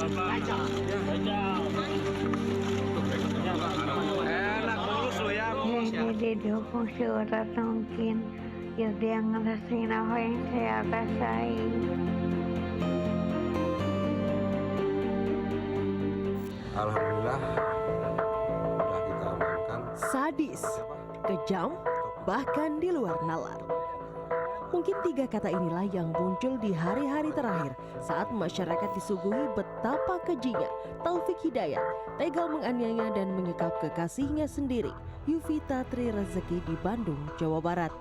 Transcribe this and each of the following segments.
Enak mulus lo ya. Jadi didukung seberat mungkin. Jadi yang ngerasain apa yang saya rasain. Alhamdulillah sudah kita amankan. Sadis, kejam, bahkan di luar nalar. Mungkin 3 kata inilah yang muncul di hari-hari terakhir saat masyarakat disuguhi betapa kejinya Taufik Hidayat tega menganiaya dan menyekap kekasihnya sendiri, Yovita Tri Rezeki di Bandung, Jawa Barat.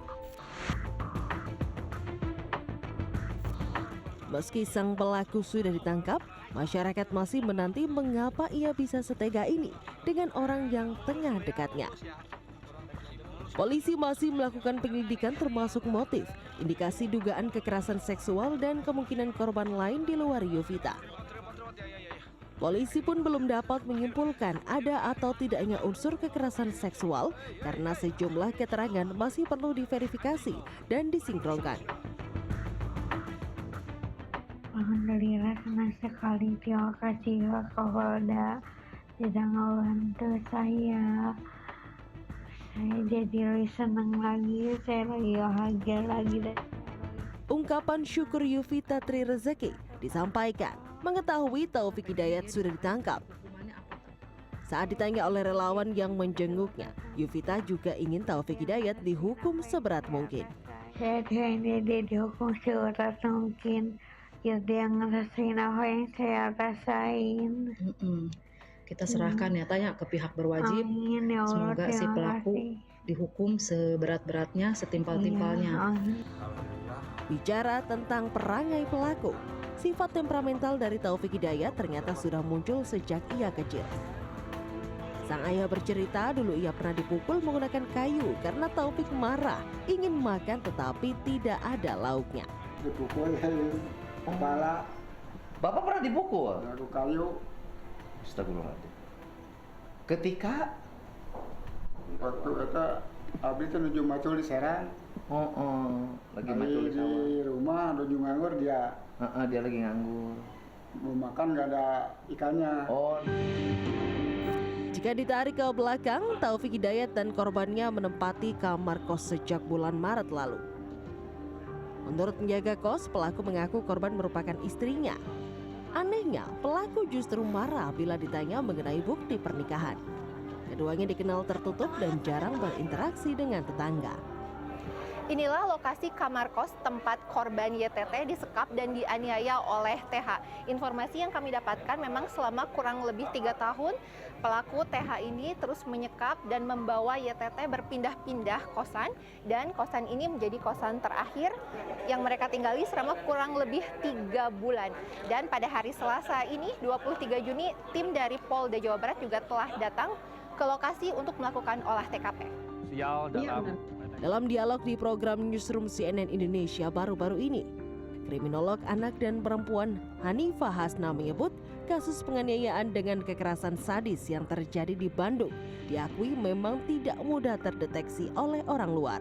Meski sang pelaku sudah ditangkap, masyarakat masih menanti mengapa ia bisa setega ini dengan orang yang tengah dekatnya. Polisi masih melakukan penyelidikan termasuk motif, indikasi dugaan kekerasan seksual dan kemungkinan korban lain di luar Yovita. Polisi pun belum dapat menyimpulkan ada atau tidaknya unsur kekerasan seksual karena sejumlah keterangan masih perlu diverifikasi dan disinkronkan. Alhamdulillah senang sekali, terima kasih Pak Kapolda sudah membantu saya. Saya jadi lebih senang lagi, saya lagi bahagia lagi. Ungkapan syukur Yovita Tri Rezeki disampaikan mengetahui Taufik Hidayat sudah ditangkap. Saat ditanya oleh relawan yang menjenguknya, Yovita juga ingin Taufik Hidayat dihukum seberat mungkin. Saya ingin dihukum seberat mungkin. Jadi yang ngerasain apa yang saya rasain. Kita serahkan ya tanya ke pihak berwajib. Amin, ya Allah, semoga si pelaku dihukum seberat-beratnya, setimpal-timpalnya. Bicara tentang perangai pelaku, sifat temperamental dari Taufik Hidayat ternyata sudah muncul sejak ia kecil. Sang ayah bercerita dulu ia pernah dipukul menggunakan kayu karena Taufik marah ingin makan tetapi tidak ada lauknya. Dipukul kepala. Bapak pernah dipukul? Lalu kayu. Astagfirullahaladzim. Ketika Waktu itu abdi itu nuju macul di Serang. lagi macul di sawah. Di rumah nuju nganggur dia. Dia lagi nganggur. Mau makan nggak ada ikannya. Jika ditarik ke belakang, Taufik Hidayat dan korbannya menempati kamar kos sejak bulan Maret lalu. Menurut penjaga kos, pelaku mengaku korban merupakan istrinya. Anehnya, pelaku justru marah bila ditanya mengenai bukti pernikahan. Keduanya dikenal tertutup dan jarang berinteraksi dengan tetangga. Inilah lokasi kamar kos tempat korban YTT disekap dan dianiaya oleh TH. Informasi yang kami dapatkan memang selama kurang lebih 3 tahun, pelaku TH ini terus menyekap dan membawa YTT berpindah-pindah kosan, dan kosan ini menjadi kosan terakhir yang mereka tinggali selama kurang lebih 3 bulan. Dan pada hari Selasa ini, 23 Juni, tim dari Polda Jawa Barat juga telah datang ke lokasi untuk melakukan olah TKP. Dalam dialog di program Newsroom CNN Indonesia baru-baru ini, kriminolog anak dan perempuan Hanifah Hasna menyebut kasus penganiayaan dengan kekerasan sadis yang terjadi di Bandung diakui memang tidak mudah terdeteksi oleh orang luar.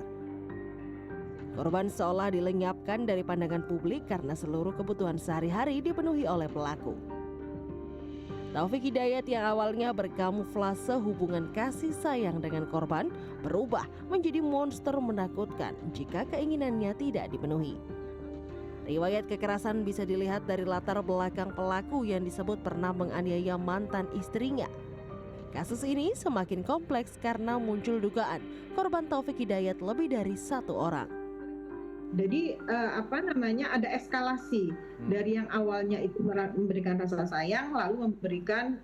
Korban seolah dilenyapkan dari pandangan publik karena seluruh kebutuhan sehari-hari dipenuhi oleh pelaku. Taufik Hidayat yang awalnya berkamuflase hubungan kasih sayang dengan korban berubah menjadi monster menakutkan jika keinginannya tidak dipenuhi. Riwayat kekerasan bisa dilihat dari latar belakang pelaku yang disebut pernah menganiaya mantan istrinya. Kasus ini semakin kompleks karena muncul dugaan korban Taufik Hidayat lebih dari 1 orang. Jadi ada eskalasi dari yang awalnya itu memberikan rasa sayang, lalu memberikan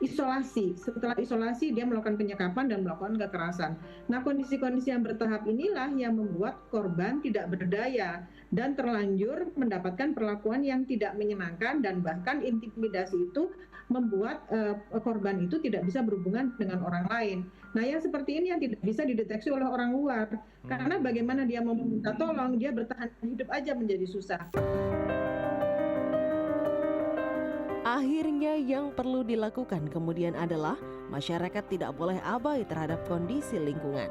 isolasi. Setelah isolasi dia melakukan penyekapan dan melakukan kekerasan. Nah, kondisi-kondisi yang bertahap inilah yang membuat korban tidak berdaya dan terlanjur mendapatkan perlakuan yang tidak menyenangkan, dan bahkan intimidasi itu membuat korban itu tidak bisa berhubungan dengan orang lain. Nah, yang seperti ini yang tidak bisa dideteksi oleh orang luar. Karena bagaimana dia mau meminta tolong, dia bertahan hidup aja menjadi susah. Akhirnya yang perlu dilakukan kemudian adalah masyarakat tidak boleh abai terhadap kondisi lingkungan.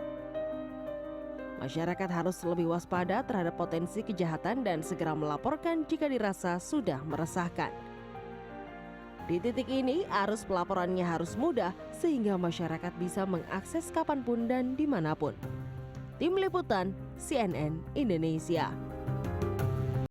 Masyarakat harus lebih waspada terhadap potensi kejahatan dan segera melaporkan jika dirasa sudah meresahkan. Di titik ini, arus pelaporannya harus mudah sehingga masyarakat bisa mengakses kapanpun dan dimanapun. Tim Liputan CNN Indonesia.